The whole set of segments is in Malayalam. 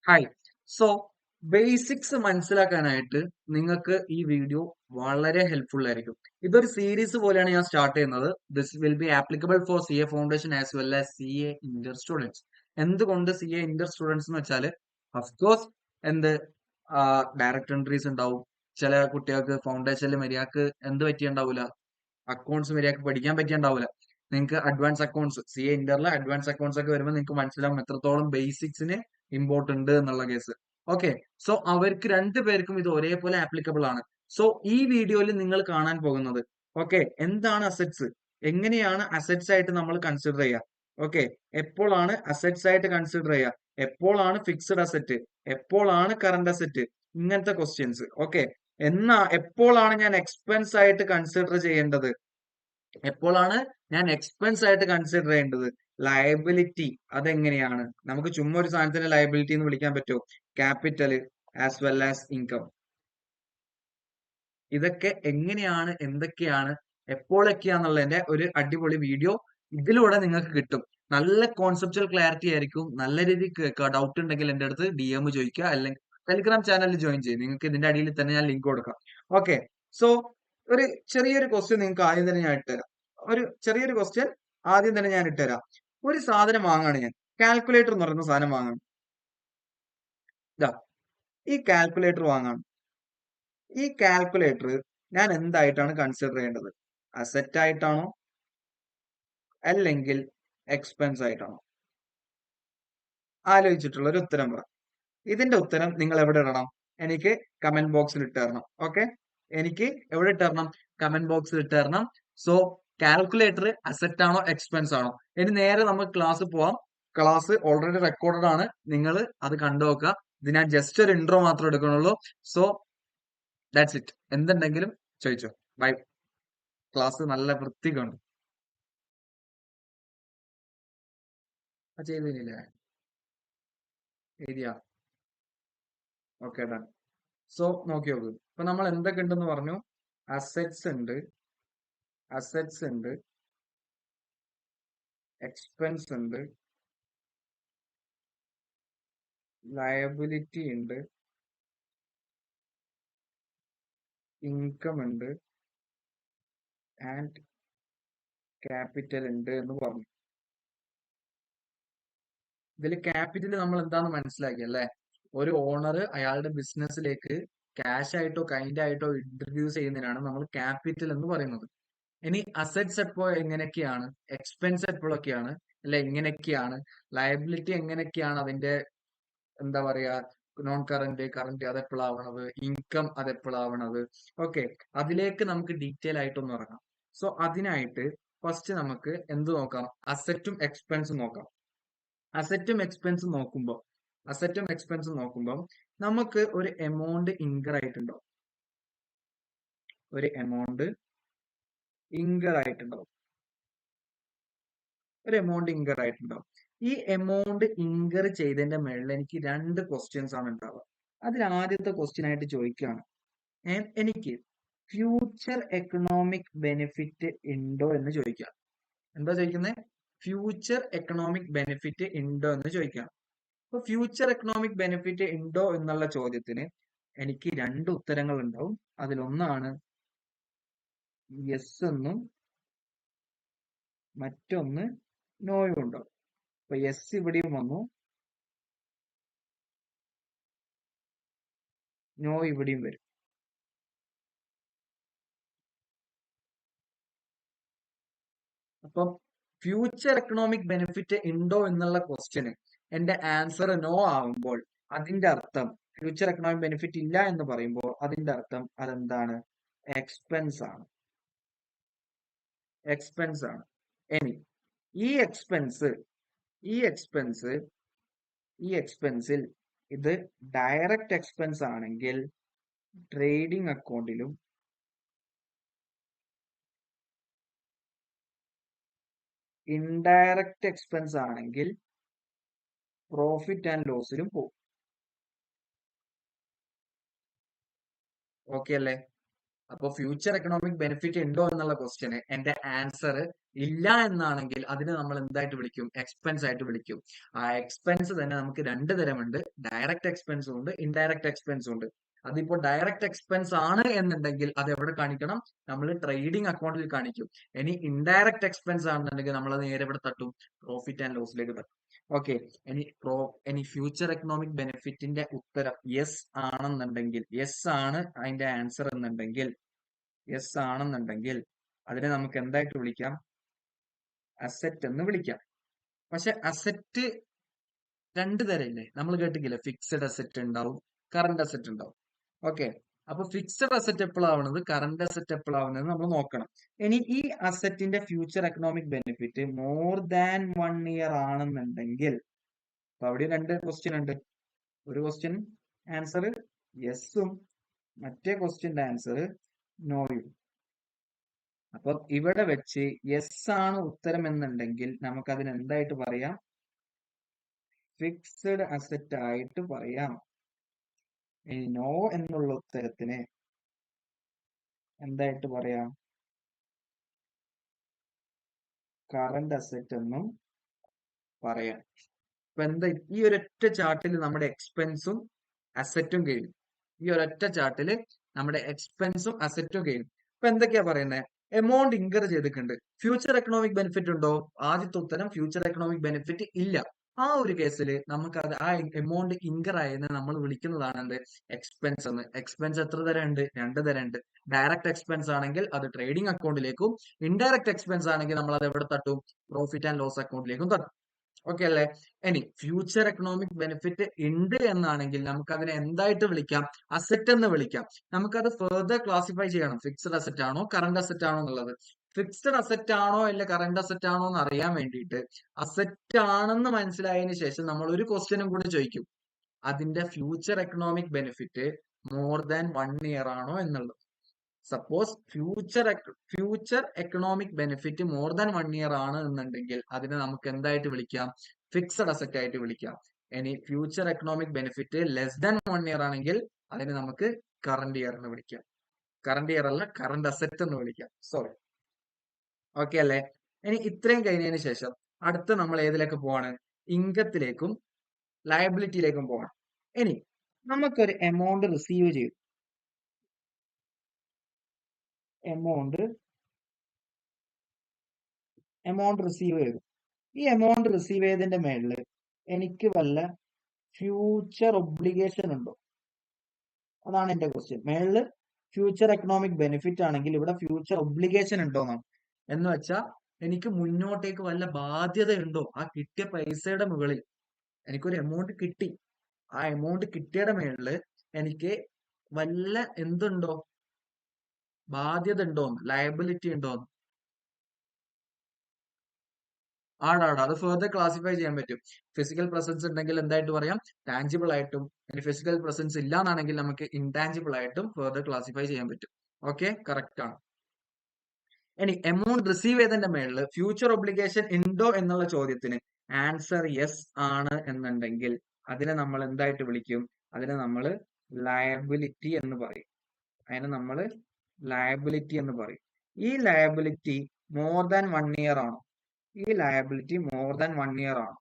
ഹായ്. സോ ബേസിക്സ് മനസ്സിലാക്കാനായിട്ട് നിങ്ങൾക്ക് ഈ വീഡിയോ വളരെ ഹെൽപ്ഫുൾ ആയിരിക്കും. ഇതൊരു സീരീസ് പോലെയാണ് ഞാൻ സ്റ്റാർട്ട് ചെയ്യുന്നത്. This will be applicable for C A foundation as well as C A Inter students. എന്തുകൊണ്ട് സി എ ഇന്റർ സ്റ്റുഡൻസ് എന്ന് വെച്ചാൽ അഫ്കോഴ്സ് എന്ത് ഡയറക്ട് എൻട്രീസ് ഉണ്ടാവും. ചില കുട്ടികൾക്ക് ഫൗണ്ടേഷനിൽ മര്യാദക്ക് എന്ത് പറ്റിയുണ്ടാവില്ല, അക്കൗണ്ട്സ് മര്യാദക്ക് പഠിക്കാൻ പറ്റിയുണ്ടാവില്ല. നിങ്ങൾക്ക് അഡ്വാൻസ് അക്കൗണ്ട്സ് സി എ ഇന്ററിലെ അഡ്വാൻസ് അക്കൗണ്ട്സ് ഒക്കെ വരുമ്പോൾ നിങ്ങൾക്ക് മനസ്സിലാവും എത്രത്തോളം ബേസിക്സിന് ഇമ്പോർട്ടന്റ് എന്നുള്ള കേസ്. ഓക്കെ, സോ അവർക്ക് രണ്ടുപേർക്കും ഇത് ഒരേപോലെ ആപ്ലിക്കബിൾ ആണ്. സോ ഈ വീഡിയോയിൽ നിങ്ങൾ കാണാൻ പോകുന്നത് ഓക്കെ എന്താണ് അസറ്റ്സ്, എങ്ങനെയാണ് അസറ്റ്സ് ആയിട്ട് നമ്മൾ കൺസിഡർ ചെയ്യുക, ഓക്കെ എപ്പോഴാണ് അസറ്റ്സ് ആയിട്ട് കൺസിഡർ ചെയ്യുക, എപ്പോഴാണ് ഫിക്സ്ഡ് അസറ്റ്, എപ്പോഴാണ് കറണ്ട് അസറ്റ്, ഇങ്ങനത്തെ ക്വസ്റ്റ്യൻസ്. ഓക്കെ, എപ്പോഴാണ് ഞാൻ എക്സ്പെൻസ് ആയിട്ട് കൺസിഡർ ചെയ്യേണ്ടത്, എപ്പോഴാണ് ഞാൻ എക്സ്പെൻസ് ആയിട്ട് കൺസിഡർ ചെയ്യേണ്ടത്, ലയബിലിറ്റി അതെങ്ങനെയാണ്, നമുക്ക് ചുമ്മാ ഒരു സാധനത്തിന് ലയബിലിറ്റി എന്ന് വിളിക്കാൻ പറ്റുമോ, capital as well as income, ഇതൊക്കെ എങ്ങനെയാണ്, എന്തൊക്കെയാണ്, എപ്പോഴൊക്കെയാന്നുള്ളതിന്റെ ഒരു അടിപൊളി വീഡിയോ ഇതിലൂടെ നിങ്ങൾക്ക് കിട്ടും. നല്ല കോൺസെപ്റ്റുവൽ ക്ലാരിറ്റി ആയിരിക്കും. നല്ല രീതിയിൽ കേൾക്കുക. ഡൗട്ട് ഉണ്ടെങ്കിൽ എന്റെ അടുത്ത് DM ചോദിക്കുക, അല്ലെങ്കിൽ ടെലിഗ്രാം ചാനലിൽ ജോയിൻ ചെയ്യും. നിങ്ങൾക്ക് ഇതിന്റെ അടിയിൽ തന്നെ ഞാൻ ലിങ്ക് കൊടുക്കാം. ഓക്കെ, സോ ഒരു ചെറിയൊരു ക്വസ്റ്റ്യൻ നിങ്ങൾക്ക് ആദ്യം തന്നെ ഞാൻ ഇട്ടുതരാം. ഒരു ചെറിയൊരു ക്വസ്റ്റ്യൻ ആദ്യം തന്നെ ഞാൻ ഇട്ടുതരാം. ഒരു സാധനം വാങ്ങാണ് ഞാൻ, കാൽക്കുലേറ്റർ എന്ന് പറയുന്ന സാധനം വാങ്ങാണ്. ഇതാ ഈ കാൽക്കുലേറ്റർ വാങ്ങാണ്. ഈ കാൽക്കുലേറ്റർ ഞാൻ എന്തായിട്ടാണ് കൺസിഡർ ചെയ്യേണ്ടത്, അസറ്റ് ആയിട്ടാണോ അല്ലെങ്കിൽ എക്സ്പെൻസ് ആയിട്ടാണോ? ആലോചിച്ചിട്ടുള്ള ഒരു ഉത്തരം പറ. ഇതിന്റെ ഉത്തരം നിങ്ങൾ എവിടെ ഇടണം? എനിക്ക് കമന്റ് ബോക്സിൽ ഇട്ട് തരണം. ഓക്കെ, എനിക്ക് എവിടെ ഇട്ട് തരണം? കമന്റ് ബോക്സിൽ ഇട്ട് തരണം. സോ കാൽക്കുലേറ്റർ അസറ്റ് ആണോ എക്സ്പെൻസ് ആണോ? ഇനി നേരെ നമുക്ക് ക്ലാസ് പോവാം. ക്ലാസ് ഓൾറെഡി റെക്കോർഡഡ് ആണ്, നിങ്ങൾ അത് കണ്ടു നോക്കുക. ഇത് ഞാൻ ജസ്റ്റ് ഒരു ഇൻട്രോ മാത്രം എടുക്കണുള്ളൂ. So that's it. എന്തുണ്ടെങ്കിലും ചോദിച്ചോ. ബൈ. ക്ലാസ് നല്ല വൃത്തിക്കുണ്ട്. ചെയ്തില്ലേ? എഴുതിയാ? Okay, done. സോ നോക്കി നോക്ക്. ഇപ്പൊ നമ്മൾ എന്തൊക്കെ ഉണ്ടെന്ന് പറഞ്ഞു? അസറ്റ്സ് ഉണ്ട്, അസറ്റ്സ് ഉണ്ട്, എക്സ്പെൻസ് ഉണ്ട്, ലയബിലിറ്റി ഉണ്ട്, ഇൻകം ഉണ്ട്, ആൻഡ് ക്യാപിറ്റൽ ഉണ്ട് എന്ന് പറഞ്ഞു. ഇതിൽ ക്യാപിറ്റൽ നമ്മൾ എന്താന്ന് മനസ്സിലാക്കി അല്ലേ? ഒരു ഓണർ അയാളുടെ ബിസിനസ്സിലേക്ക് ക്യാഷ് ആയിട്ടോ കൈൻഡ് ആയിട്ടോ ഇൻട്രൊഡ്യൂസ് ചെയ്യുന്നതിനാണ് നമ്മൾ ക്യാപിറ്റൽ എന്ന് പറയുന്നത്. ഇനി അസറ്റ്സ് എപ്പോ എങ്ങനെയൊക്കെയാണ്, എക്സ്പെൻസ് എപ്പോഴൊക്കെയാണ്, അല്ലെ എങ്ങനെയൊക്കെയാണ്, ലയബിലിറ്റി എങ്ങനെയൊക്കെയാണ്, അതിന്റെ എന്താ പറയാ നോൺ കറന്റ് കറന്റ് അതെപ്പോഴാവണത്, ഇൻകം അതെപ്പോഴാവണത്, ഓക്കെ അതിലേക്ക് നമുക്ക് ഡീറ്റെയിൽ ആയിട്ടൊന്ന് ഇറങ്ങാം. സോ അതിനായിട്ട് ഫസ്റ്റ് നമുക്ക് എന്ത് നോക്കാം? അസറ്റും എക്സ്പെൻസും നോക്കാം. അസറ്റും എക്സ്പെൻസും നോക്കുമ്പോൾ അസറ്റും എക്സ്പെൻസും നോക്കുമ്പോൾ നമുക്ക് ഒരു എമൗണ്ട് ഇൻകർ ആയിട്ടുണ്ടോ, ഒരു എമൗണ്ട് ഇൻകർ ആയിട്ടുണ്ടാവും, ഒരു എമൗണ്ട് ഇൻകർ ആയിട്ടുണ്ടാവും. ഈ എമൗണ്ട് ഇൻകർ ചെയ്തതിന്റെ മേളിൽ എനിക്ക് രണ്ട് ക്വസ്റ്റ്യൻസ് ആണ് ഉണ്ടാവുക. അതിൽ ആദ്യത്തെ ക്വസ്റ്റ്യൻ ആയിട്ട് ചോദിക്കുകയാണ്, എനിക്ക് ഫ്യൂച്ചർ എക്കണോമിക് ബെനിഫിറ്റ് ഉണ്ടോ എന്ന് ചോദിക്കുക. എന്താ ചോദിക്കുന്നത്? ഫ്യൂച്ചർ എക്കണോമിക് ബെനിഫിറ്റ് ഉണ്ടോ എന്ന് ചോദിക്കാം. അപ്പൊ ഫ്യൂച്ചർ എക്കണോമിക് ബെനിഫിറ്റ് ഉണ്ടോ എന്നുള്ള ചോദ്യത്തിന് എനിക്ക് രണ്ട് ഉത്തരങ്ങൾ ഉണ്ടാവും. അതിലൊന്നാണ് യെസ് എന്നും മറ്റൊന്ന് നോയും ഉണ്ടാവും. അപ്പൊ യെസ് ഇവിടെയും വന്നു, നോ ഇവിടെയും വരും. അപ്പം ഫ്യൂച്ചർ എക്കണോമിക് ബെനിഫിറ്റ് ഉണ്ടോ എന്നുള്ള ക്വസ്റ്റ്യന് എന്റെ ആൻസർ നോ ആവുമ്പോൾ അതിന്റെ അർത്ഥം, ഫ്യൂച്ചർ എക്കണോമിക് ബെനിഫിറ്റ് ഇല്ല എന്ന് പറയുമ്പോൾ അതിന്റെ അർത്ഥം അതെന്താണ്? എക്സ്പെൻസ് ആണ്, എക്സ്പെൻസ് ആണ്. ഇനി ഈ എക്സ്പെൻസ് ഈ എക്സ്പെൻസ് ഈ എക്സ്പെൻസിൽ ഇത് ഡയറക്റ്റ് എക്സ്പെൻസ് ആണെങ്കിൽ ട്രേഡിംഗ് അക്കൗണ്ടിലും, ഇൻഡയറക്റ്റ് എക്സ്പെൻസ് ആണെങ്കിൽ പ്രോഫിറ്റ് ആൻഡ് ലോസിലും പോകും. ഓക്കെ അല്ലേ? അപ്പൊ ഫ്യൂച്ചർ എക്കണോമിക് ബെനിഫിറ്റ് ഉണ്ടോ എന്നുള്ള ക്വസ്റ്റ്യന് എന്റെ ആൻസർ ഇല്ല എന്നാണെങ്കിൽ അതിന് നമ്മൾ എന്തായിട്ട് വിളിക്കും? എക്സ്പെൻസ് ആയിട്ട് വിളിക്കും. ആ എക്സ്പെൻസ് തന്നെ നമുക്ക് രണ്ട് തരമുണ്ട്. ഡയറക്റ്റ് എക്സ്പെൻസും ഉണ്ട്, ഇൻഡയറക്റ്റ് എക്സ്പെൻസും ഉണ്ട്. അതിപ്പോ ഡയറക്റ്റ് എക്സ്പെൻസ് ആണ് എന്നുണ്ടെങ്കിൽ അത് എവിടെ കാണിക്കണം? നമ്മൾ ട്രേഡിംഗ് അക്കൗണ്ടിൽ കാണിക്കും. ഇനി ഇൻഡയറക്റ്റ് എക്സ്പെൻസ് ആണെന്നുണ്ടെങ്കിൽ നമ്മൾ അത് നേരെ ഇവിടെ തട്ടും, പ്രോഫിറ്റ് ആൻഡ് ലോസിലേക്ക് തട്ടും. ഓക്കെ, ഇനി ഫ്യൂച്ചർ എക്കണോമിക് ബെനിഫിറ്റിന്റെ ഉത്തരം യെസ് ആണെന്നുണ്ടെങ്കിൽ, യെസ് ആണ് അതിന്റെ ആൻസർ എന്നുണ്ടെങ്കിൽ, യെസ് ആണെന്നുണ്ടെങ്കിൽ അതിനെ നമുക്ക് എന്തായിട്ട് വിളിക്കാം? അസറ്റ് എന്ന് വിളിക്കാം. പക്ഷെ അസറ്റ് രണ്ട് തരമില്ലേ? നമ്മൾ കേട്ടിട്ടില്ലേ? ഫിക്സഡ് അസറ്റ് ഉണ്ടാവും, കറണ്ട് അസറ്റ് ഉണ്ടാവും. ഓക്കെ, അപ്പൊ ഫിക്സഡ് അസറ്റ് എപ്പോഴാവുന്നത്, കറണ്ട് അസറ്റ് എപ്പോഴാവുന്നത് നമ്മൾ നോക്കണം. ഇനി ഈ അസറ്റിന്റെ future economic benefit more than 1 year ആണെന്നുണ്ടെങ്കിൽ, അപ്പൊ അവിടെ രണ്ട് ക്വസ്റ്റ്യൻ ഉണ്ട്. ഒരു ക്വസ്റ്റ്യൻ ആൻസർ യെസ്സും മറ്റേ ക്വസ്റ്റ്യന്റെ ആൻസർ നോയും. അപ്പൊ ഇവിടെ വെച്ച് യെസ് ആണ് ഉത്തരം എന്നുണ്ടെങ്കിൽ നമുക്ക് അതിന് എന്തായിട്ട് പറയാം? ഫിക്സഡ് അസറ്റ് ആയിട്ട് പറയാം. ഇനി നോ എന്നുള്ള ഉത്തരത്തിന് എന്തായിട്ട് പറയാം? കറണ്ട് അസറ്റ് എന്നും പറയാം. ഇപ്പൊ എന്താ, ഈ ഒരൊറ്റ ചാർട്ടിൽ നമ്മുടെ എക്സ്പെൻസും അസറ്റും കഴിയും. ഈ ഒരൊറ്റ ചാർട്ടില് നമ്മുടെ എക്സ്പെൻസും അസറ്റും കഴിയും. ഇപ്പൊ എന്തൊക്കെയാ പറയുന്നത്? എമൗണ്ട് ഇൻകർ ചെയ്തിട്ടുണ്ട്. ഫ്യൂച്ചർ എക്കണോമിക് ബെനിഫിറ്റ് ഉണ്ടോ? ആദ്യത്തെ ഉത്തരം ഫ്യൂച്ചർ എക്കണോമിക് ബെനിഫിറ്റ് ഇല്ല. ആ ഒരു കേസിൽ നമുക്ക് അത് ആ എമൗണ്ട് ഇൻകർ ആയതിനെ നമ്മൾ വിളിക്കുന്നതാണ് എന്ത്? എക്സ്പെൻസ് എന്ന്. എക്സ്പെൻസ് എത്ര തരം ഉണ്ട്? രണ്ട് തരം ഉണ്ട്. ഡയറക്റ്റ് എക്സ്പെൻസ് ആണെങ്കിൽ അത് ട്രേഡിംഗ് അക്കൗണ്ടിലേക്കും, ഇൻഡയറക്റ്റ് എക്സ്പെൻസ് ആണെങ്കിൽ നമ്മൾ അത് എവിടെ തട്ടും? പ്രോഫിറ്റ് ആൻഡ് ലോസ് അക്കൗണ്ടിലേക്കും തട്ടും. ഓക്കെ അല്ലേ? ഇനി ഫ്യൂച്ചർ എക്കണോമിക് ബെനിഫിറ്റ് ഉണ്ട് എന്നാണെങ്കിൽ നമുക്ക് അതിനെ എന്തായിട്ട് വിളിക്കാം? അസറ്റ് എന്ന് വിളിക്കാം. നമുക്കത് ഫെർദർ ക്ലാസിഫൈ ചെയ്യണം. ഫിക്സഡ് അസറ്റ് ആണോ കറണ്ട് അസറ്റ് ആണോ എന്നുള്ളത്. ഫിക്സഡ് അസറ്റ് ആണോ അല്ല കറണ്ട് അസറ്റ് ആണോ എന്ന് അറിയാൻ വേണ്ടിയിട്ട് അസറ്റ് ആണെന്ന് മനസ്സിലായതിനു ശേഷം നമ്മൾ ഒരു ക്വസ്റ്റ്യനും കൂടി ചോദിക്കും. അതിന്റെ future economic benefit more than 1 year ആണോ എന്നുള്ളത്. Suppose future economic benefit more than 1 year ആണ് എന്നുണ്ടെങ്കിൽ അതിനെ നമുക്ക് എന്തായിട്ട് വിളിക്കാം? ഫിക്സഡ് അസറ്റ് ആയിട്ട് വിളിക്കാം. ഇനി future economic benefit less than 1 year ആണെങ്കിൽ അതിനെ നമുക്ക് കറണ്ട് ഇയർ എന്ന് വിളിക്കാം. കറണ്ട് ഇയർ അല്ല, കറണ്ട് അസറ്റ് എന്ന് വിളിക്കാം. സോറി. ഓക്കെ അല്ലേ? ഇനി ഇത്രയും കഴിഞ്ഞതിന് ശേഷം അടുത്ത നമ്മൾ ഏതിലേക്ക് പോവാണ്? ഇൻകത്തിലേക്കും ലയബിലിറ്റിയിലേക്കും പോവാണ്. ഇനി നമുക്കൊരു എമൗണ്ട് റിസീവ് ചെയ്തു. എമൗണ്ട് റിസീവ് ചെയ്തു. ഈ എമൗണ്ട് റിസീവ് ചെയ്തതിന്റെ മേളില് എനിക്ക് വല്ല ഫ്യൂച്ചർ ഒബ്ലിഗേഷൻ ഉണ്ടോ? അതാണ് എന്റെ ക്വസ്റ്റ്യൻ. മേളില് ഫ്യൂച്ചർ എക്കണോമിക് ബെനിഫിറ്റ് ആണെങ്കിൽ ഇവിടെ ഫ്യൂച്ചർ ഒബ്ലിഗേഷൻ ഉണ്ടോന്നാണ്. എന്ന് വെച്ചാൽ എനിക്ക് മുന്നോട്ടേക്ക് വല്ല ബാധ്യത ഉണ്ടോ? ആ കിട്ടിയ പൈസയുടെ മുകളിൽ എനിക്കൊരു എമൗണ്ട് കിട്ടി. ആ എമൗണ്ട് കിട്ടിയുടെ മേളില് എനിക്ക് വല്ല എന്തുണ്ടോ? ബാധ്യത ഉണ്ടോന്ന്, ലയബിലിറ്റി ഉണ്ടോന്ന്. ആടാടാ, അത് ഫെർദർ ക്ലാസിഫൈ ചെയ്യാൻ പറ്റും. ഫിസിക്കൽ പ്രസൻസ് ഉണ്ടെങ്കിൽ എന്തായിട്ട് പറയാം? ടാഞ്ചിബിൾ ആയിട്ടും. ഇനി ഫിസിക്കൽ പ്രസൻസ് ഇല്ലാന്നാണെങ്കിൽ നമുക്ക് ഇൻടാഞ്ചിബിൾ ആയിട്ടും ഫെർദർ ക്ലാസിഫൈ ചെയ്യാൻ പറ്റും. ഓക്കെ, കറക്റ്റ് ആണ്. ഇനി എമൗണ്ട് റിസീവ് ചെയ്തതിന്റെ മേളിൽ ഫ്യൂച്ചർ ഒബ്ലിഗേഷൻ ഉണ്ടോ എന്നുള്ള ചോദ്യത്തിന് ആൻസർ യെസ് ആണ് എന്നുണ്ടെങ്കിൽ അതിനെ നമ്മൾ എന്തായിട്ട് വിളിക്കും? അതിനെ നമ്മൾ ലയബിലിറ്റി എന്ന് പറയും. ഈ ലയബിലിറ്റി മോർ ദാൻ 1 ഇയർ ആണോ? ഈ ലയബിലിറ്റി മോർ ദാൻ 1 ഇയർ ആണ്.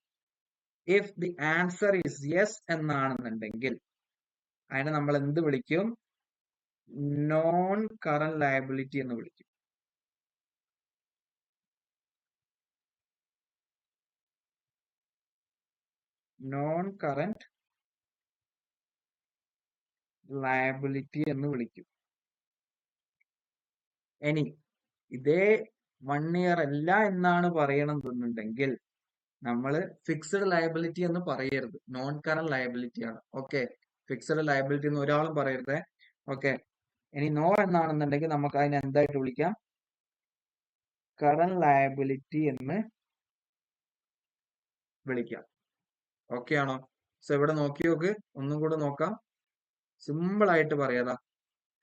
If the answer is yes എന്നാണെന്നുണ്ടെങ്കിൽ അതിനെ നമ്മൾ എന്ത് വിളിക്കും? നോൺ കറന്റ് ലയബിലിറ്റി എന്ന് വിളിക്കും. നോൺ കറന്റ് ലയബിലിറ്റി എന്ന് വിളിക്കും. ഇനി ഇതേ 1 ഇയർ അല്ല എന്നാണ് പറയണമെന്നുണ്ടെങ്കിൽ നമ്മൾ ഫിക്സഡ് ലയബിലിറ്റി എന്ന് പറയരുത്, നോൺ കറന്റ് ലയബിലിറ്റി ആണ്. ഓക്കെ, ഫിക്സഡ് ലയബിലിറ്റി എന്ന് ഒരാളും പറയരുത്. ഓക്കെ, ഇനി നോ എന്നാണെന്നുണ്ടെങ്കിൽ നമുക്ക് അതിനെ എന്തായിട്ട് വിളിക്കാം? കറന്റ് ലയബിലിറ്റി എന്ന് വിളിക്കാം. ഓക്കെ ആണോ? സോ ഇവിടെ നോക്കി നോക്ക്, ഒന്നും കൂടെ നോക്കാം. സിമ്പിൾ ആയിട്ട് പറയാതാ,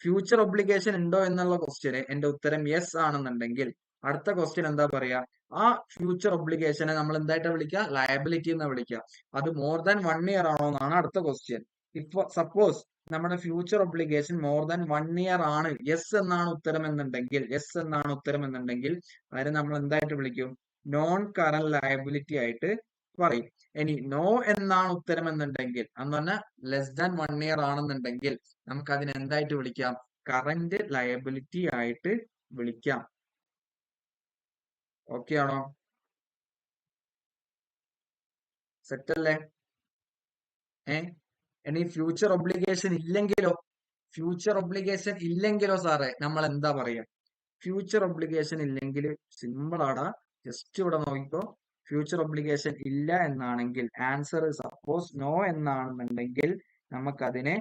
ഫ്യൂച്ചർ ഒബ്ലിഗേഷൻ ഉണ്ടോ എന്നുള്ള ക്വസ്റ്റ്യന് എന്റെ ഉത്തരം യെസ് ആണെന്നുണ്ടെങ്കിൽ അടുത്ത ക്വസ്റ്റ്യൻ എന്താ പറയാ? ആ ഫ്യൂച്ചർ ഒബ്ലിഗേഷനെ നമ്മൾ എന്തായിട്ട് വിളിക്കുക? ലയബിലിറ്റി എന്ന് വിളിക്കുക. അത് മോർ ദാൻ 1 ഇയർ ആണോ എന്നാണ് അടുത്ത ക്വസ്റ്റ്യൻ. ഇഫ് സപ്പോസ് നമ്മുടെ future obligation more than 1 year ആണ്, യെസ് എന്നാണ് ഉത്തരം എന്നുണ്ടെങ്കിൽ അതിനെ നമ്മൾ എന്തായിട്ട് വിളിക്കും? നോൺ കറന്റ് ലയബിലിറ്റി ആയിട്ട് പറയും. ഇനി നോ എന്നാണ് ഉത്തരം എന്നുണ്ടെങ്കിൽ, എന്ന് പറഞ്ഞാൽ ലെസ് ദാൻ 1 ഇയർ ആണെന്നുണ്ടെങ്കിൽ നമുക്ക് അതിനെ എന്തായിട്ട് വിളിക്കാം? കറന്റ് ലയബിലിറ്റി ആയിട്ട് വിളിക്കാം. ഓക്കെ ആണോ? സെറ്റ് അല്ലേ? ഇനി ഫ്യൂച്ചർ ഒബ്ലിഗേഷൻ ഇല്ലെങ്കിലോ സാറേ നമ്മൾ എന്താ പറയാ? ഫ്യൂച്ചർ ഒബ്ലിഗേഷൻ ഇല്ലെങ്കിൽ സിമ്പിൾ ആടാ, ജസ്റ്റ് ഇവിടെ നോക്കിക്കോ. ഫ്യൂച്ചർ ഒബ്ലിഗേഷൻ ഇല്ല എന്നാണെങ്കിൽ, ആൻസർ സപ്പോസ് നോ എന്നാണെന്നുണ്ടെങ്കിൽ നമുക്കതിനെ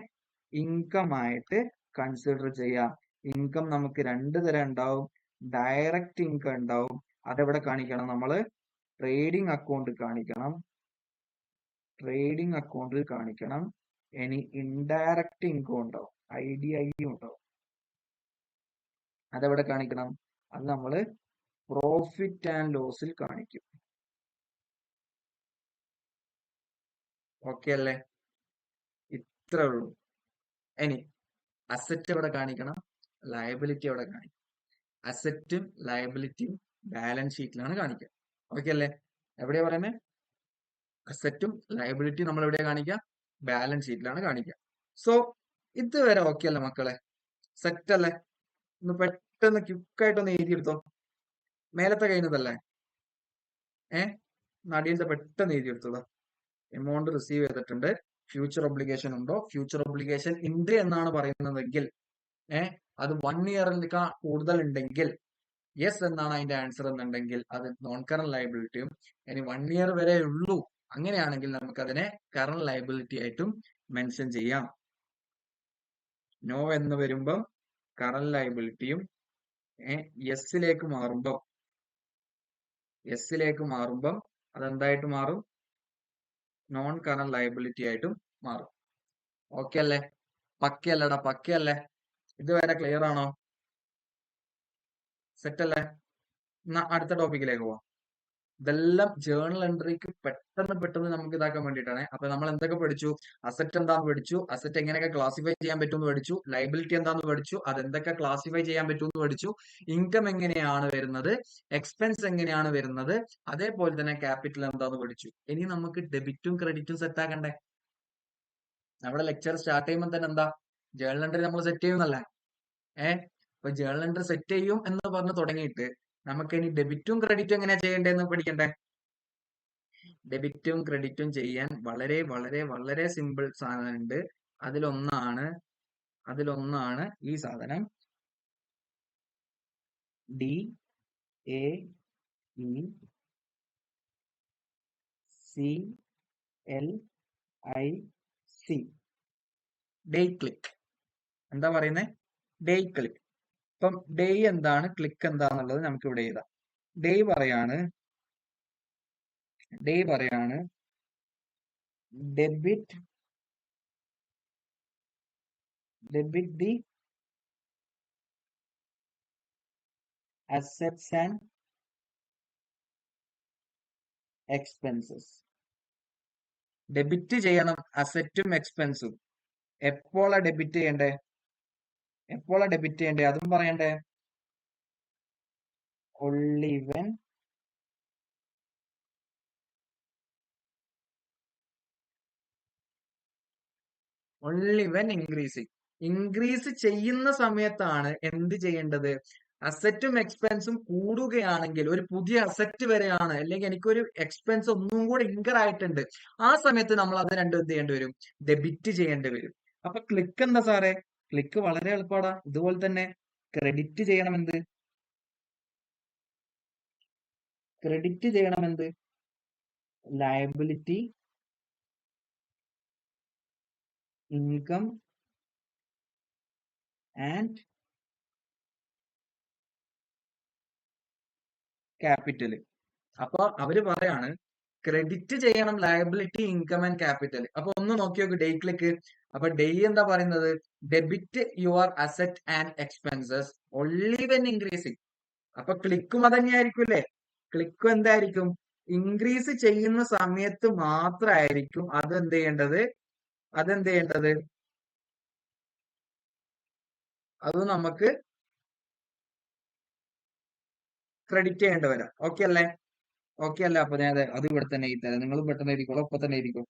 ഇൻകം ആയിട്ട് കൺസിഡർ ചെയ്യാം. ഇൻകം നമുക്ക് 2 തരം ഉണ്ടാവും. ഡയറക്റ്റ് ഇൻകം ഉണ്ടാവും, അതെവിടെ കാണിക്കണം? നമ്മള് ട്രേഡിംഗ് അക്കൗണ്ടിൽ കാണിക്കണം. ഇനി ഇൻഡയറക്റ്റ് ഇൻകം ഉണ്ടാവും, IDI ഉണ്ടാവും, അതെവിടെ കാണിക്കണം? അത് നമ്മള് പ്രോഫിറ്റ് ആൻഡ് ലോസിൽ കാണിക്കും. ഓക്കെ അല്ലേ? ഇത്രേ ഉള്ളൂ. ഇനി അസറ്റ് എവിടെ കാണിക്കണം? ലയബിലിറ്റി എവിടെ കാണിക്കും? അസറ്റും ലയബിലിറ്റിയും ബാലൻസ് ഷീറ്റിലാണ് കാണിക്കുക. ഓക്കെ അല്ലേ? എവിടെയാ പറയുന്നത്? അസറ്റും ലയബിലിറ്റിയും നമ്മൾ എവിടെയാ കാണിക്കുക? ബാലൻസ് ഷീറ്റിലാണ് കാണിക്കുക. സോ ഇതുവരെ ഓക്കെ അല്ലേ മക്കളെ? സെറ്റ് അല്ലേ? ഒന്ന് പെട്ടെന്ന് ക്വിക്കായിട്ടൊന്ന് എഴുതിയെടുത്തോ. മേലത്തെ കഴിഞ്ഞതല്ലേ? നടിയിലത്തെ പെട്ടെന്ന് എഴുതിയെടുത്തോളൂ. എമൗണ്ട് റിസീവ് ചെയ്തിട്ടുണ്ട്, ഫ്യൂച്ചർ ഒബ്ലിഗേഷൻ ഉണ്ടോ? ഫ്യൂച്ചർ ഒബ്ലിഗേഷൻ ഉണ്ട് എന്നാണ് പറയുന്നതെങ്കിൽ, അത് 1 ഇയറിനേക്കാൾ കൂടുതൽ ഉണ്ടെങ്കിൽ, യെസ് എന്നാണ് അതിന്റെ ആൻസർ എന്നുണ്ടെങ്കിൽ അത് നോൺ കറന്റ് ലയബിലിറ്റിയും. ഇനി 1 ഇയർ വരെ ഉള്ളൂ അങ്ങനെയാണെങ്കിൽ നമുക്ക് അതിനെ കറന്റ് ലയബിലിറ്റി ആയിട്ടും മെൻഷൻ ചെയ്യാം. നോ എന്ന് വരുമ്പം കറന്റ് ലയബിലിറ്റിയും, യെസ്സിലേക്ക് മാറുമ്പം അതെന്തായിട്ട് മാറും? നോൺ കറന്റ് ലയബിലിറ്റി ആയിട്ടും മാറും. ഓക്കെ അല്ലേ? പക്കയല്ലടാ, പക്കയല്ലേ? ഇതുവരെ ക്ലിയർ ആണോ? സെറ്റ് അല്ലേ? എന്നാ അടുത്ത ടോപ്പിക്കിലേക്ക് പോവാം. ഇതെല്ലാം ജേർണൽ എൻട്രിക്ക് പെട്ടെന്ന് നമുക്ക് ഇതാക്കാൻ വേണ്ടിയിട്ടാണ്. അപ്പൊ നമ്മൾ എന്തൊക്കെ പഠിച്ചു? അസറ്റ് എന്താന്ന് പഠിച്ചു, അസറ്റ് എങ്ങനെയൊക്കെ ക്ലാസിഫൈ ചെയ്യാൻ പറ്റുമെന്ന് പഠിച്ചു, ലയബിലിറ്റി എന്താന്ന് പഠിച്ചു, അതെന്തൊക്കെ ക്ലാസിഫൈ ചെയ്യാൻ പറ്റുമെന്ന് പഠിച്ചു, ഇൻകം എങ്ങനെയാണ് വരുന്നത്, എക്സ്പെൻസ് എങ്ങനെയാണ് വരുന്നത്, അതേപോലെ തന്നെ ക്യാപിറ്റൽ എന്താന്ന് പഠിച്ചു. ഇനി നമുക്ക് ഡെബിറ്റും ക്രെഡിറ്റും സെറ്റ് ആക്കണ്ടേ? നമ്മുടെ ലെക്ചർ സ്റ്റാർട്ട് ചെയ്യുമ്പോൾ തന്നെ എന്താ ജേർണൽ എൻട്രി നമ്മൾ സെറ്റ് ചെയ്യുന്നല്ലേ? അപ്പൊ ജേർണൽ എൻട്രി സെറ്റ് ചെയ്യും എന്ന് പറഞ്ഞ് തുടങ്ങിയിട്ട് നമുക്ക് ഇനി ഡെബിറ്റും ക്രെഡിറ്റും എങ്ങനെയാ ചെയ്യേണ്ടതെന്ന് പഠിക്കണ്ടേ? ഡെബിറ്റും ക്രെഡിറ്റും ചെയ്യാൻ വളരെ വളരെ വളരെ സിമ്പിൾ സാധനമുണ്ട്. അതിലൊന്നാണ് ഈ സാധനം, DAECLIC, ഡേ ക്ലിക്ക്. എന്താ പറയുന്നത്? Day click. ഇപ്പം ഡേ എന്താണ്, ക്ലിക്ക് എന്താന്നുള്ളത് നമുക്ക് ഇവിടെ എഴുതാം. ഡേ പറയാണ് debit the assets and expenses. Debit ചെയ്യണം അസറ്റും എക്സ്പെൻസും. എപ്പോഴാ ഡെബിറ്റ് ചെയ്യണ്ടേ? അതും പറയണ്ടേ? only when ഇൻക്രീസ് ചെയ്യുന്ന സമയത്താണ് എന്ത് ചെയ്യേണ്ടത്? അസറ്റും എക്സ്പെൻസും കൂടുകയാണെങ്കിൽ, ഒരു പുതിയ അസറ്റ് വരെയാണ്, അല്ലെങ്കിൽ എനിക്കൊരു എക്സ്പെൻസ് ഒന്നും കൂടെ ഇൻകർ ആയിട്ടുണ്ട്, ആ സമയത്ത് നമ്മൾ അത് രണ്ടും എന്ത് ചെയ്യേണ്ടി വരും? ഡെബിറ്റ് ചെയ്യേണ്ടി വരും. അപ്പൊ ക്ലിക്ക് എന്താ സാറേ? ക്ലിക്ക് വളരെ എളുപ്പമാടാ. ഇതുപോലെ തന്നെ ക്രെഡിറ്റ് ചെയ്യണമെന്ത്? Liability, income and capital. അപ്പൊ അവര് പറയാണ് ക്രെഡിറ്റ് ചെയ്യണം ലയബിലിറ്റി, ഇൻകം ആൻഡ് ക്യാപിറ്റൽ. അപ്പൊ ഒന്ന് നോക്കി നോക്ക് ഡേ ക്ലിക്ക്. അപ്പൊ ഡേ എന്താ പറയുന്നത്? Debit your asset and expenses only when increasing. അപ്പൊ ക്ലിക്കും അത് തന്നെയായിരിക്കും അല്ലേ? ക്ലിക്കും എന്തായിരിക്കും? ഇൻക്രീസ് ചെയ്യുന്ന സമയത്ത് മാത്രമായിരിക്കും അതെന്ത് ചെയ്യേണ്ടത്? അത് നമുക്ക് ക്രെഡിറ്റ് ചെയ്യേണ്ടി വരാം. ഓക്കെ അല്ലേ? ഓക്കെ അല്ലേ? അപ്പൊ ഞാൻ അത് ഇവിടെ തന്നെ എഴുതി തരാം. നിങ്ങൾ പെട്ടെന്ന് എഴുതിക്കോളൂ. ഒപ്പം തന്നെ എഴുതിക്കോ.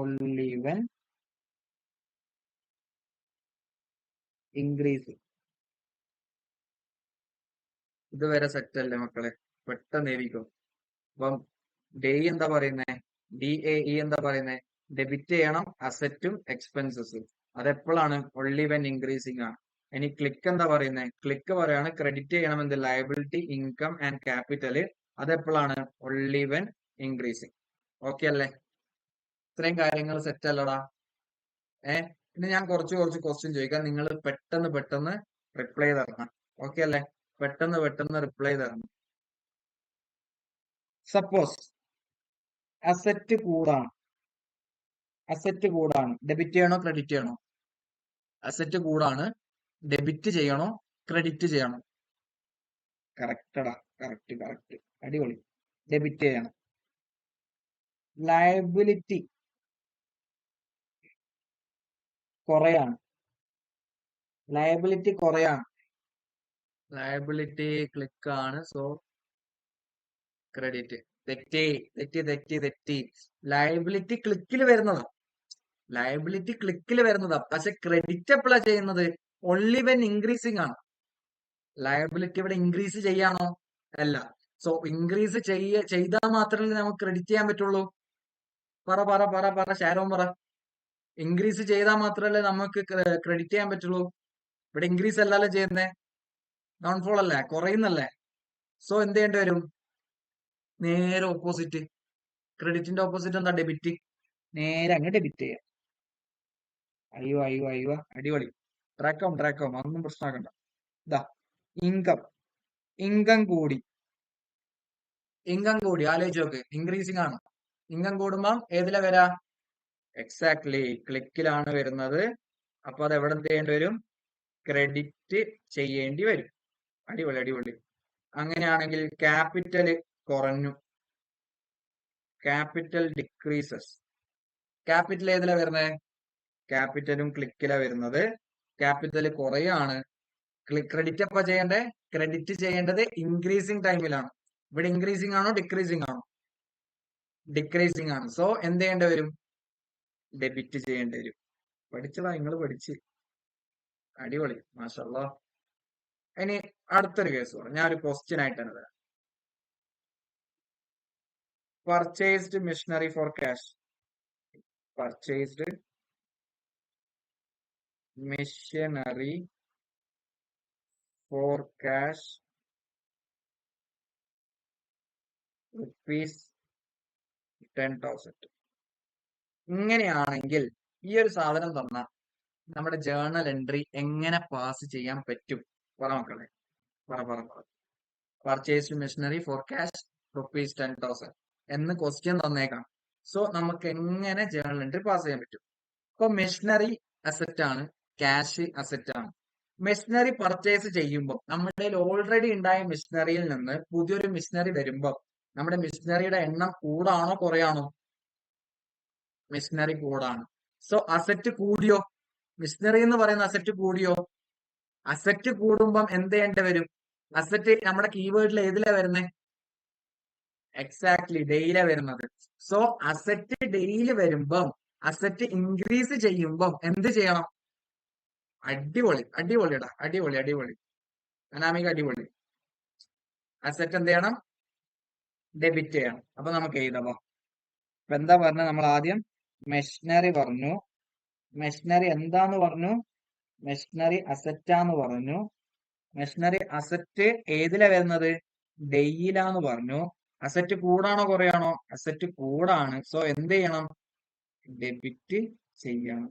only when increase. ഇതുവരെ സെറ്റ് അല്ലേ മക്കളെ? പെട്ടെന്ന് എഴുതിക്കോ. അപ്പം ഡേ എന്താ പറയുന്നേ? DAE എന്താ പറയുന്നേ? ഡെബിറ്റ് ചെയ്യണം അസറ്റും എക്സ്പെൻസസും. അതെപ്പോഴാണ്? only when increasing ആണ്. ഇനി ക്ലിക്ക് എന്താ പറയുന്നത്? ക്ലിക്ക് പറയാണ് ക്രെഡിറ്റ് ചെയ്യണം എന്ത്? Liability, income and capital. അതെപ്പോഴാണ്? only when increasing. ഓക്കെ അല്ലേ? ഇത്രയും കാര്യങ്ങൾ സെറ്റ് അല്ലടാ? ഇനി ഞാൻ കുറച്ച് ക്വസ്റ്റ്യൻ ചോദിക്കാം. നിങ്ങൾ പെട്ടെന്ന് റിപ്ലൈ തരണം. ഓക്കെ അല്ലേ? പെട്ടെന്ന് റിപ്ലൈ തരണം. സപ്പോസ് അസറ്റ് കൂടാണ്. ഡെബിറ്റ് ചെയ്യണോ ക്രെഡിറ്റ് ചെയ്യണോ? അസറ്റ് കൂടാണ്. ഡെബിറ്റ് ചെയ്യണോ ക്രെഡിറ്റ് ചെയ്യണോ? കറക്റ്റടാ. കറക്റ്റ്. അടിപൊളി. ഡെബിറ്റ് ചെയ്യണം. ലയബിലിറ്റി കുറയാണ്. ലയബിലിറ്റി ക്ലിക്ക് ആണ്. So credit. തെറ്റി. ലയബിലിറ്റി ക്ലിക്കിൽ വരുന്നതാ. പക്ഷെ ക്രെഡിറ്റ് എപ്പോഴാ ചെയ്യുന്നത്? only when increasing ആണ്. ലയബിലിറ്റി ഇവിടെ ഇൻക്രീസ് ചെയ്യാണോ? അല്ല. സോ ഇൻക്രീസ് ചെയ്താൽ മാത്രമല്ലേ നമുക്ക് ക്രെഡിറ്റ് ചെയ്യാൻ പറ്റുള്ളൂ. പറ ഷാരോൺ പറ. ഇൻക്രീസ് ചെയ്താൽ മാത്രമല്ലേ നമുക്ക് ക്രെഡിറ്റ് ചെയ്യാൻ പറ്റുള്ളൂ. ഇവിടെ ഇൻക്രീസ് അല്ലല്ലോ ചെയ്യുന്നേ, ഡൗൺഫോൾ അല്ലേ, കുറയുന്നല്ലേ. സോ എന്ത് ചെയ്യേണ്ടി വരും? നേരെ ഓപ്പോസിറ്റ്. ക്രെഡിറ്റിന്റെ ഓപ്പോസിറ്റ് എന്താ? ഡെബിറ്റ്. നേരെ അങ്ങ് ഡെബിറ്റ് ചെയ്യാം. അയ്യോ അടിപൊളി. ട്രാക്കാം അതൊന്നും പ്രശ്നമാക്കണ്ട. ഇതാ ഇൻകം കൂടി ആലോചിച്ച് നോക്ക്. ഇൻക്രീസിംഗ് ആണ്. ഇൻകം കൂടുമ്പം ഏതിലാ വരാ? എക്സാക്ട്ലി ക്ലിക്കിലാണ് വരുന്നത്. അപ്പൊ അത് എവിടെ ചെയ്യേണ്ടി വരും? ക്രെഡിറ്റ് ചെയ്യേണ്ടി വരും. അടിപൊളി. അങ്ങനെയാണെങ്കിൽ ക്യാപിറ്റൽ കുറഞ്ഞു. Capital decreases. ക്യാപിറ്റൽ ഏതിലാ വരുന്നത്? ക്യാപിറ്റലും ക്ലിക്കിലാ വരുന്നത്. ക്യാപിറ്റൽ കുറയാണ്. ക്രെഡിറ്റ് എപ്പോ ചെയ്യണ്ടേ? ക്രെഡിറ്റ് ചെയ്യേണ്ടത് ഇൻക്രീസിങ് ടൈമിലാണ്. ഇവിടെ ഇൻക്രീസിങ് ആണോ ഡിക്രീസിങ് ആണോ? ഡിക്രീസിങ് ആണ്. സോ എന്ത് ചെയ്യേണ്ടി വരും? ഡെബിറ്റ് ചെയ്യേണ്ടി വരും. പഠിച്ചതാ, നിങ്ങൾ പഠിച്ച്. അടിപൊളി, മാഷാഅല്ലാഹ്. ഇനി അടുത്തൊരു കേസ് പറയാം. ഞാൻ ഒരു ക്വസ്റ്റ്യൻ ആയിട്ടാണ് തരാം. Purchased machinery for cash. Purchased machinery for cash rupees 10,000. ഇങ്ങനെയാണെങ്കിൽ ഈ ഒരു സാധനം തന്ന നമ്മുടെ ജേർണൽ എൻട്രി എങ്ങനെ പാസ് ചെയ്യാൻ പറ്റും? പറ മക്കളെ, പറ. Purchased machinery for cash rupees 10,000 എന്ന് ക്വസ്റ്റ്യൻ തന്നേക്കാം. സോ നമുക്ക് എങ്ങനെ ജേർണൽ എൻട്രി പാസ് ചെയ്യാൻ പറ്റും? ഇപ്പൊ മെഷീനറി അസറ്റ് ആണ്, ക്യാഷ് അസറ്റ് ആണ്. മെഷീനറി പർച്ചേസ് ചെയ്യുമ്പോൾ നമ്മുടെ ഓൾറെഡി ഉണ്ടായ മെഷീനറിയിൽ നിന്ന് പുതിയൊരു മെഷീനറി വരുമ്പോൾ നമ്മുടെ മെഷീനറിയുടെ എണ്ണം കൂടാണോ കുറയാണോ? മെഷീനറി കൂടാണ്. സോ അസറ്റ് കൂടിയോ? മെഷീനറി എന്ന് പറയുന്ന അസറ്റ് കൂടിയോ? അസറ്റ് കൂടുമ്പം എന്ത് ചെയ്യേണ്ടി വരും? അസറ്റ് നമ്മുടെ കീവേഡിൽ ഏതിലാ വരുന്നത്? എക്സാക്ട്ലി ഡെയിലാ വരുന്നത്. സോ അസറ്റ് ഡെയിലി വരുമ്പം, അസറ്റ് ഇൻക്രീസ് ചെയ്യുമ്പം എന്ത് ചെയ്യണം? അടിപൊളിടാ. അടിപൊളി. അനാമിക അടിപൊളി. അസറ്റ് എന്ത് ചെയ്യണം? ഡെബിറ്റ് ചെയ്യണം. അപ്പൊ നമുക്ക് എഴുതാം. അപ്പൊ എന്താ പറഞ്ഞത്? നമ്മൾ ആദ്യം മെഷീനറി പറഞ്ഞു. മെഷീനറി എന്താന്ന് പറഞ്ഞു? മെഷീനറി അസറ്റാന്ന് പറഞ്ഞു. മെഷീനറി അസറ്റ് ഏതിലാ വരുന്നത്? ഡെയിലാന്ന് പറഞ്ഞു. അസറ്റ് കൂടാണോ കുറയാണോ? അസറ്റ് കൂടാണ്. സോ എന്ത് ചെയ്യണം? ഡെബിറ്റ് ചെയ്യണം.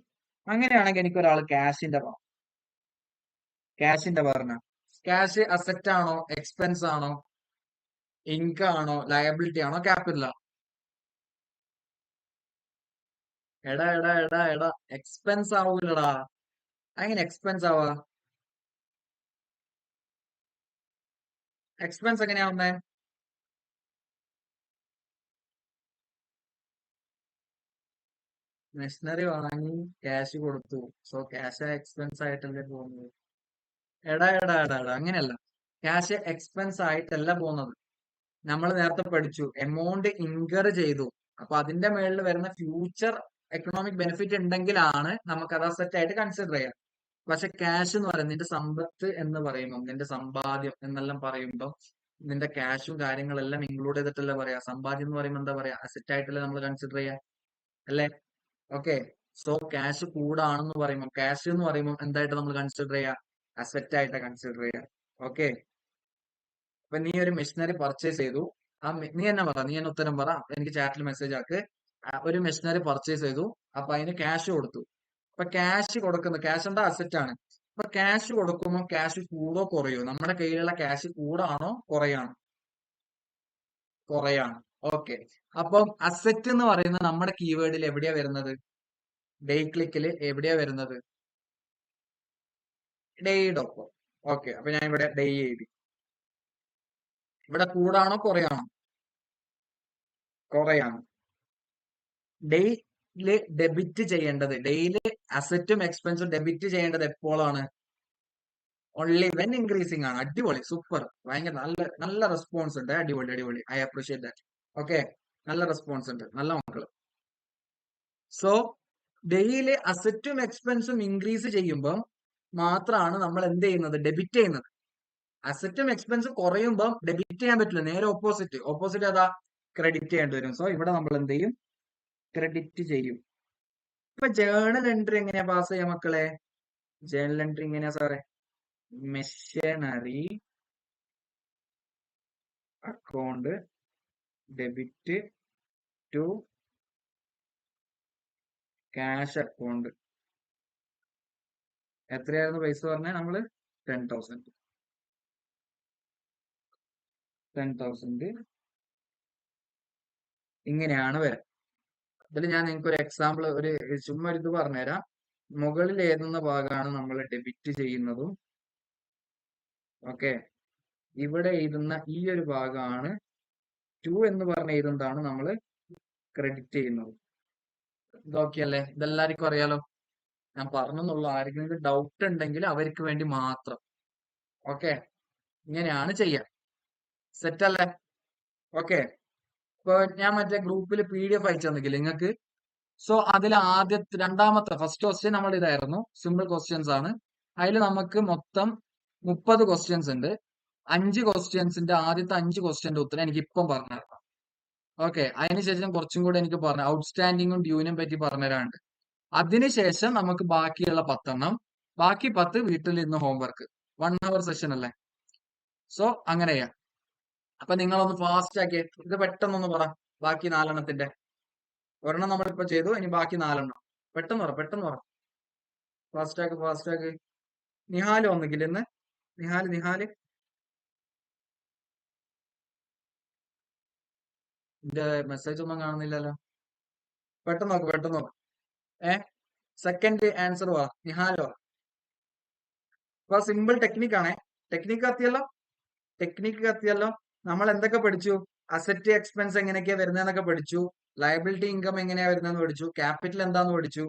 അങ്ങനെയാണെങ്കിൽ എനിക്ക് ഒരാൾ ക്യാഷിന്റെ പറഞ്ഞ, ക്യാഷ് അസറ്റ് ആണോ എക്സ്പെൻസ് ആണോ ഇൻകം ആണോ ലയബിലിറ്റി ആണോ ക്യാപിറ്റൽ ആണോ? എടാ എക്സ്പെൻസ് ആവൂലടാ. അങ്ങനെ എക്സ്പെൻസ് ആവാ? എക്സ്പെൻസ് എങ്ങനെയാവുന്നേ? മെഷീനറി വാങ്ങി ക്യാഷ് കൊടുത്തു. സോ ക്യാഷ് എക്സ്പെൻസ് ആയിട്ടല്ലേ പോകുന്നത്. എടാ അങ്ങനെയല്ല. ക്യാഷ് എക്സ്പെൻസ് ആയിട്ടല്ല പോകുന്നത്. നമ്മൾ നേരത്തെ പഠിച്ചു എമൗണ്ട് ഇൻകർ ചെയ്തു. അപ്പൊ അതിന്റെ മേളിൽ വരുന്ന ഫ്യൂച്ചർ എക്കണോമിക് ബെനിഫിറ്റ് ഉണ്ടെങ്കിലാണ് നമുക്ക് അത് അസറ്റ് ആയിട്ട് കൺസിഡർ ചെയ്യാം. പക്ഷെ ക്യാഷ് എന്ന് പറയുന്നത് നിന്റെ സമ്പത്ത് എന്ന് പറയുമ്പോൾ, നിന്റെ സമ്പാദ്യം എന്നെല്ലാം പറയുമ്പോൾ നിന്റെ ക്യാഷും കാര്യങ്ങളെല്ലാം ഇൻക്ലൂഡ് ചെയ്തിട്ടല്ല പറയാ. സമ്പാദ്യം എന്ന് പറയുമ്പോൾ എന്താ പറയാ, അസറ്റ് ആയിട്ടല്ലേ നമ്മൾ കൺസിഡർ ചെയ്യാം, അല്ലേ? ഓക്കെ. സോ ക്യാഷ് കൂടാണെന്ന് പറയുമ്പോൾ, ക്യാഷ് എന്ന് പറയുമ്പോൾ എന്തായിട്ട് നമ്മൾ കൺസിഡർ ചെയ്യാം, അസറ്റ് ആയിട്ട് കൺസിഡർ ചെയ്യാം. ഓക്കെ. അപ്പൊ നീ ഒരു മെഷീനറി പർച്ചേസ് ചെയ്തു. നീ തന്നെ പറ, നീ തന്നെ ഉത്തരം പറ, എനിക്ക് ചാറ്റിൽ മെസ്സേജ് ആക്ക്. ഒരു മെഷീനറി പർച്ചേസ് ചെയ്തു. അപ്പൊ അതിന് ക്യാഷ് കൊടുത്തു. അപ്പൊ ക്യാഷ് കൊടുക്കുന്ന, ക്യാഷ് എന്താ, അസറ്റ് ആണ്. അപ്പൊ ക്യാഷ് കൊടുക്കുമ്പോൾ ക്യാഷ് കൂടോ കുറയോ? നമ്മുടെ കയ്യിലുള്ള ക്യാഷ് കൂടാണോ കുറയാണോ? കുറയാണ്. ഓക്കെ. അപ്പം അസറ്റ് എന്ന് പറയുന്നത് നമ്മുടെ കീവേഡിൽ എവിടെയാ വരുന്നത്? ഡേ ക്ലിക്കിൽ എവിടെയാ വരുന്നത്? ഡേയുടെ ഒപ്പം. ഓക്കെ. അപ്പൊ ഞാൻ ഇവിടെ ഡേ എഴുതി. ഇവിടെ കൂടാണോ കുറയാണോ? കുറയാണ്. ഡെയിലി ഡെബിറ്റ് ചെയ്യേണ്ടത്, ഡെയിലി അസറ്റും എക്സ്പെൻസും ഡെബിറ്റ് ചെയ്യേണ്ടത് എപ്പോഴാണ്? ഓൺലി വെൻ ഇൻക്രീസിംഗ് ആണ്. അടിപൊളി, സൂപ്പർ, ഭയങ്കര നല്ല നല്ല റെസ്പോൺസ് ഉണ്ട്. അടിപൊളി അടിപൊളി, ഐ അപ്രീഷിയേറ്റ് ദാറ്റ്. ഓക്കെ, നല്ല റെസ്പോൺസ് ഉണ്ട്, നല്ല മക്കള്. സോ ഡെയിലി അസറ്റും എക്സ്പെൻസും ഇൻക്രീസ് ചെയ്യുമ്പോൾ മാത്രമാണ് നമ്മൾ എന്ത് ചെയ്യുന്നത്, ഡെബിറ്റ് ചെയ്യുന്നത്. അസറ്റും എക്സ്പെൻസും കുറയുമ്പോൾ ഡെബിറ്റ് ചെയ്യാൻ പറ്റില്ല, നേരെ ഓപ്പോസിറ്റ്. ഓപ്പോസിറ്റ് അതാ, ക്രെഡിറ്റ് ചെയ്യേണ്ടി വരും. സോ ഇവിടെ നമ്മൾ എന്ത് ചെയ്യും, ക്രെഡിറ്റ് ചെയ്യും. ഇപ്പൊ ജേണൽ എൻട്രി എങ്ങനെയാ പാസ് ചെയ്യാം മക്കളെ? ജേണൽ എൻട്രി എങ്ങനെയാ സാറേ? Machinery account debit to cash account. എത്രയായിരുന്നു പൈസ പറഞ്ഞേ നമ്മള്? 10,000. 10,000 ഇങ്ങനെയാണ് വരാം. ഇതിൽ ഞാൻ നിങ്ങൾക്ക് ഒരു എക്സാമ്പിൾ, ഒരു ചുമ്മാ ഒരു ഇത് പറഞ്ഞുതരാം. മുകളിൽ എഴുതുന്ന ഭാഗമാണ് നമ്മൾ ഡെബിറ്റ് ചെയ്യുന്നതും, ഓക്കെ. ഇവിടെ എഴുതുന്ന ഈ ഒരു ഭാഗമാണ് 2 എന്ന് പറഞ്ഞ എഴുതുന്നതാണ് നമ്മൾ ക്രെഡിറ്റ് ചെയ്യുന്നത്. ഇതൊക്കെയല്ലേ? ഇതെല്ലാവർക്കും അറിയാലോ. ഞാൻ പറഞ്ഞെന്നുള്ളൂ. ആർക്കെങ്കിലും ഡൗട്ട് ഉണ്ടെങ്കിൽ അവർക്ക് വേണ്ടി മാത്രം. ഓക്കെ, ഇങ്ങനെയാണ് ചെയ്യാം. സെറ്റ് അല്ലേ? ഓക്കെ. ഇപ്പൊ ഞാൻ മറ്റേ ഗ്രൂപ്പിൽ PDF അയച്ചു തന്നില്ലേ നിങ്ങൾക്ക്? സോ അതിൽ ആദ്യത്തെ, രണ്ടാമത്തെ, ഫസ്റ്റ് ക്വസ്റ്റ്യൻ നമ്മൾ ഇതായിരുന്നു, സിമ്പിൾ ക്വസ്റ്റ്യൻസ് ആണ്. അതിൽ നമുക്ക് മൊത്തം 30 ക്വസ്റ്റ്യൻസ് ഉണ്ട്. 5 ക്വസ്റ്റ്യൻസിന്റെ ആദ്യത്തെ 5 ക്വസ്റ്റ്യന്റെ ഉത്തരം എനിക്ക് ഇപ്പം പറഞ്ഞുതരണം. ഓക്കെ. അതിനുശേഷം കുറച്ചും കൂടെ എനിക്ക് പറഞ്ഞു, ഔട്ട്സ്റ്റാൻഡിങ്ങും ഡ്യൂനും പറ്റി പറഞ്ഞുതരാനുണ്ട്. അതിനുശേഷം നമുക്ക് ബാക്കിയുള്ള 10 ബാക്കി 10 വീട്ടിൽ ഇരുന്ന് ഹോംവർക്ക്. 1 hour സെഷൻ അല്ലേ? സോ അങ്ങനെ ചെയ്യാം. അപ്പൊ നിങ്ങളൊന്ന് ഫാസ്റ്റ് ആക്കി ഇത് പെട്ടെന്നൊന്ന് പറ. ബാക്കി 4 ഒരെണ്ണം നമ്മളിപ്പോ ചെയ്തു, ഇനി ബാക്കി 4. പെട്ടെന്ന് പറ, പെട്ടെന്ന് പറ. ഫാസ്റ്റ് ആക്ക്, ഫാസ്റ്റ് ആക്ക്. നിഹാല് വന്നിക്കില്ല ഇന്ന്? നിഹാല് എന്റെ മെസ്സേജ് ഒന്നും കാണുന്നില്ലല്ലോ. പെട്ടെന്ന് നോക്ക്, പെട്ടെന്ന് നോക്ക്. സെക്കൻഡ് ആൻസർ വാ, നിഹാലോ. അപ്പൊ സിമ്പിൾ ടെക്നിക് ആണേ. ടെക്നിക്ക് കത്തിയല്ലോ. നമ്മൾ എന്തൊക്കെ പഠിച്ചു? അസറ്റ് എക്സ്പെൻസ് എങ്ങനെയൊക്കെയാ വരുന്നതെന്നൊക്കെ പഠിച്ചു. ലയബിലിറ്റി ഇൻകം എങ്ങനെയാ വരുന്നതെന്ന് പഠിച്ചു. ക്യാപിറ്റൽ എന്താന്ന് പഠിച്ചു.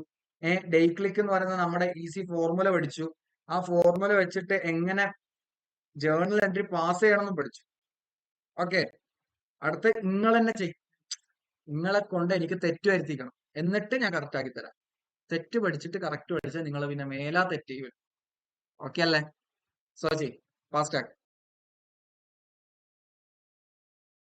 ഡേ ക്ലിക്ക് എന്ന് പറയുന്ന നമ്മുടെ ഈസി ഫോർമുല പഠിച്ചു. ആ ഫോർമുല വെച്ചിട്ട് എങ്ങനെ ജേർണൽ എൻട്രി പാസ് ചെയ്യണമെന്ന് പഠിച്ചു. ഓക്കെ. അടുത്ത് നിങ്ങൾ തന്നെ ചെയ്യും. നിങ്ങളെ കൊണ്ട് എനിക്ക് തെറ്റ് വരുത്തിക്കണം, എന്നിട്ട് ഞാൻ കറക്റ്റ് ആക്കി തരാം. തെറ്റ് പഠിച്ചിട്ട് കറക്റ്റ് പഠിച്ചാൽ നിങ്ങൾ പിന്നെ മേലാ തെറ്റ് ചെയ്യും. ഓക്കെ അല്ലേ? സോ ചെയ്, ഫാസ്റ്റ് ആക്കി.